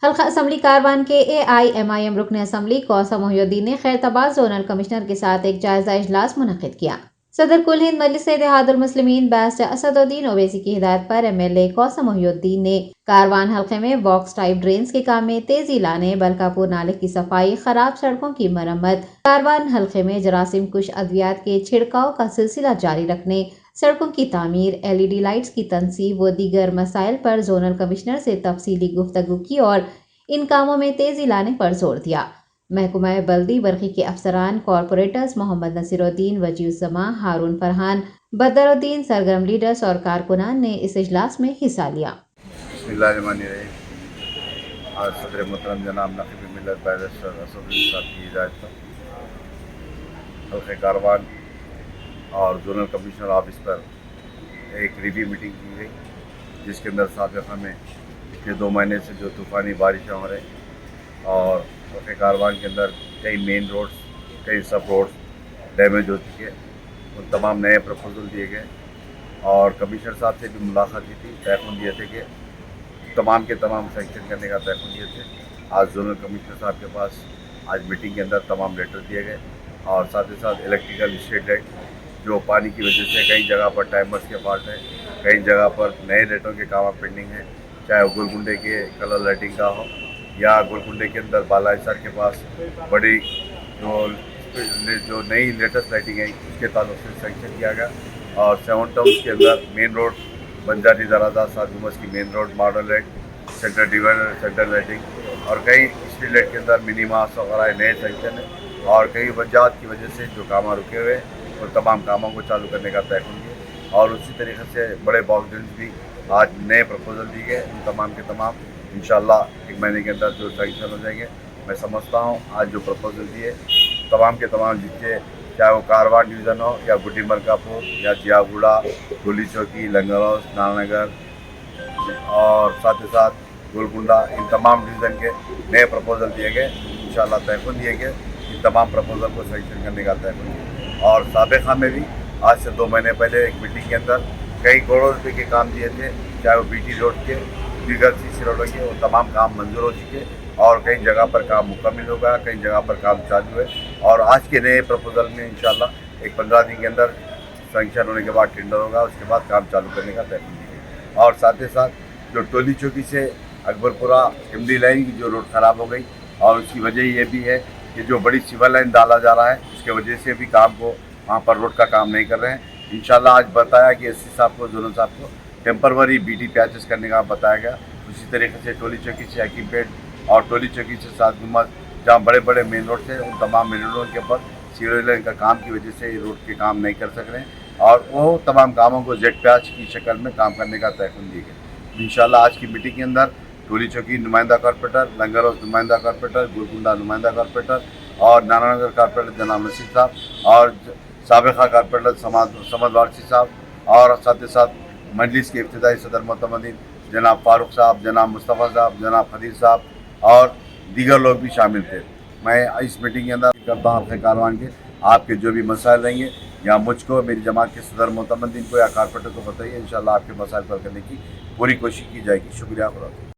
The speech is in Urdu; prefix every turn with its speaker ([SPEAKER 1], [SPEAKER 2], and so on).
[SPEAKER 1] حلقہ اسمبلی کاروان کے AIMIM رکن اسمبلی کوثر محی الدین نے خیرتباد زونل کمشنر کے ساتھ ایک جائزہ اجلاس منعقد کیا۔ صدر کل ہند مجلس اتحاد المسلمین بیرسٹر اسد الدین اویسی کی ہدایت پر MLA کوثر محی الدین نے کاروان حلقے میں باکس ٹائپ ڈرینز کے کام میں تیزی لانے، بلکاپور نالے کی صفائی، خراب سڑکوں کی مرمت، کاروان حلقے میں جراثیم کش ادویات کے چھڑکاؤ کا سلسلہ جاری رکھنے، سڑکوں کی تعمیر، LED لائٹس کی تنصیب و دیگر مسائل پر زونل کمشنر سے تفصیلی گفتگو کی اور ان کاموں میں تیزی لانے پر زور دیا۔ محکمہ بلدی برقی کے افسران، کارپوریٹرز محمد نصیر الدین، وجیہ الزماں، ہارون فرحان، بدر الدین، سرگرم لیڈرز اور کارکنان نے اس اجلاس میں حصہ لیا۔
[SPEAKER 2] بسم اللہ الرحمن الرحیم۔ آج صدر محترم جناب نقیب ملت بیرسٹر اسد الدین صاحب کی ہدایت پر حلقہ کاروان اور زونل کمشنر آفس پر ایک ریویو میٹنگ کی گئی، جس کے اندر سابقہ میں پچھلے 2 مہینے سے جو طوفانی بارشیں ہو رہی اور حلقہ کاروان کے اندر کئی مین روڈز، کئی سب روڈز ڈیمیج ہو چکے، ان تمام نئے پروپوزل دیے گئے اور کمشنر صاحب سے بھی ملاقات کی تھی، تیقن دیے تھے کہ تمام کے تمام سینکشن کرنے کا تیقن دیے تھے۔ آج زونل کمشنر صاحب کے پاس آج میٹنگ کے اندر تمام لیٹر دیے گئے اور ساتھ ہی ساتھ الیکٹریکل اسٹریٹ لائٹ جو پانی کی وجہ سے کئی جگہ پر ٹائمرز کے فالٹ ہیں، کئی جگہ پر نئے لائٹوں کے کام پینڈنگ ہیں، چاہے وہ گولکنڈے کے کلر لائٹنگ کا ہو یا گولکنڈے کے اندر بالا حصار کے پاس بڑی جو نئی لیٹسٹ لائٹنگ ہے اس کے تعلق سے سینکشن کیا گیا اور 7 ٹاؤنس کے اندر مین روڈ بنجاری درازہ سات گمبز کی main road model light, centre divider, centre lighting اور کئی اسٹریٹ لائٹ کے اندر منیماس وغیرہ نئے سینکشن ہیں اور کئی وجوہات کی وجہ سے جو کام رکے ہوئے اور تمام کاموں کو چالو کرنے کا تیقن کیا اور اسی طریقے سے بڑے باکس ڈرینز بھی آج نئے پروپوزل دیے گئے، ان تمام کے تمام انشاءاللہ 1 مہینے کے اندر جو سینکشن ہو جائیں گے۔ میں سمجھتا ہوں آج جو پروپوزل دیے تمام کے تمام جتنے، چاہے وہ کاروان ڈویژن ہو یا گڈی ملکاپور یا جیاگوڑا، گولی چوکی، لنگر ہاؤس، نال نگر اور ساتھ ہی ساتھ گولکنڈا، ان تمام ڈویژن کے نئے پروپوزل دیے گئے، انشاءاللہ تیقن دیے گئے، ان تمام پروپوزل کو سینکشن کرنے کا تیقن دیا اور سابقہ میں بھی آج سے 2 مہینے پہلے ایک میٹنگ کے اندر کئی کروڑ روپے کے کام دیے تھے، چاہے وہ BT روڈ کے، دیگر CC روڈوں کے، وہ تمام کام منظور ہو چکے اور کئی جگہ پر کام مکمل ہو گیا، کئی جگہ پر کام چالو ہے اور آج کے نئے پروپوزل میں انشاءاللہ ایک 15 دن کے اندر سینکشن ہونے کے بعد ٹینڈر ہوگا، اس کے بعد کام چالو کرنے کا تیقن دیا اور ساتھ ہی ساتھ جو ٹولی چوکی سے اکبرپورہ MD لائن کی جو روڈ خراب ہو گئی اور اس کی وجہ یہ بھی ہے کہ جو بڑی سیور لائن ڈالا جا رہا ہے اس کی وجہ سے بھی کام کو وہاں پر روڈ کا کام نہیں کر رہے ہیں۔ انشاءاللہ آج بتایا کہ SC صاحب کو، زونل صاحب کو ٹیمپروری BT پیچز کرنے کا بتایا گیا۔ اسی طریقے سے ٹولی چوکی سے حکیم پیٹ اور ٹولی چوکی سے سات گمبز جہاں بڑے بڑے مین روڈ تھے، ان تمام مین روڈوں کے اوپر سیور لائن کا کام کی وجہ سے یہ روڈ کے کام نہیں کر سک رہے ہیں اور وہ تمام کاموں کو زیڈ پیچ کی شکل میں کام کرنے کا تیقن دیے گئے۔ انشاءاللہ آج کی میٹنگ کے اندر ٹولی چوکی نمائندہ کارپوریٹر، لنگر ہاؤس نمائندہ کارپوریٹر، گولکنڈا نمائندہ کارپوریٹر اور نانا نگر کارپوریٹر جناب نصیر صاحب اور سابقہ کارپوریٹر سمد وارسی صاحب اور ساتھ ہی ساتھ مجلس کے ابتدائی صدر محتمدین جناب فاروق صاحب، جناب مصطفیٰ صاحب، جناب خدیر صاحب اور دیگر لوگ بھی شامل تھے۔ میں اس میٹنگ کے اندر کرتا ہوں حلقہ کاروان کے آپ کے جو بھی مسائل رہیں گے یا مجھ کو، میری جماعت کے صدر محتمدین کو یا کارپوریٹر کو بتائیے، انشاءاللہ آپ کے مسائل حل کرنے کی پوری کوشش کی جائے گی۔ شکریہ۔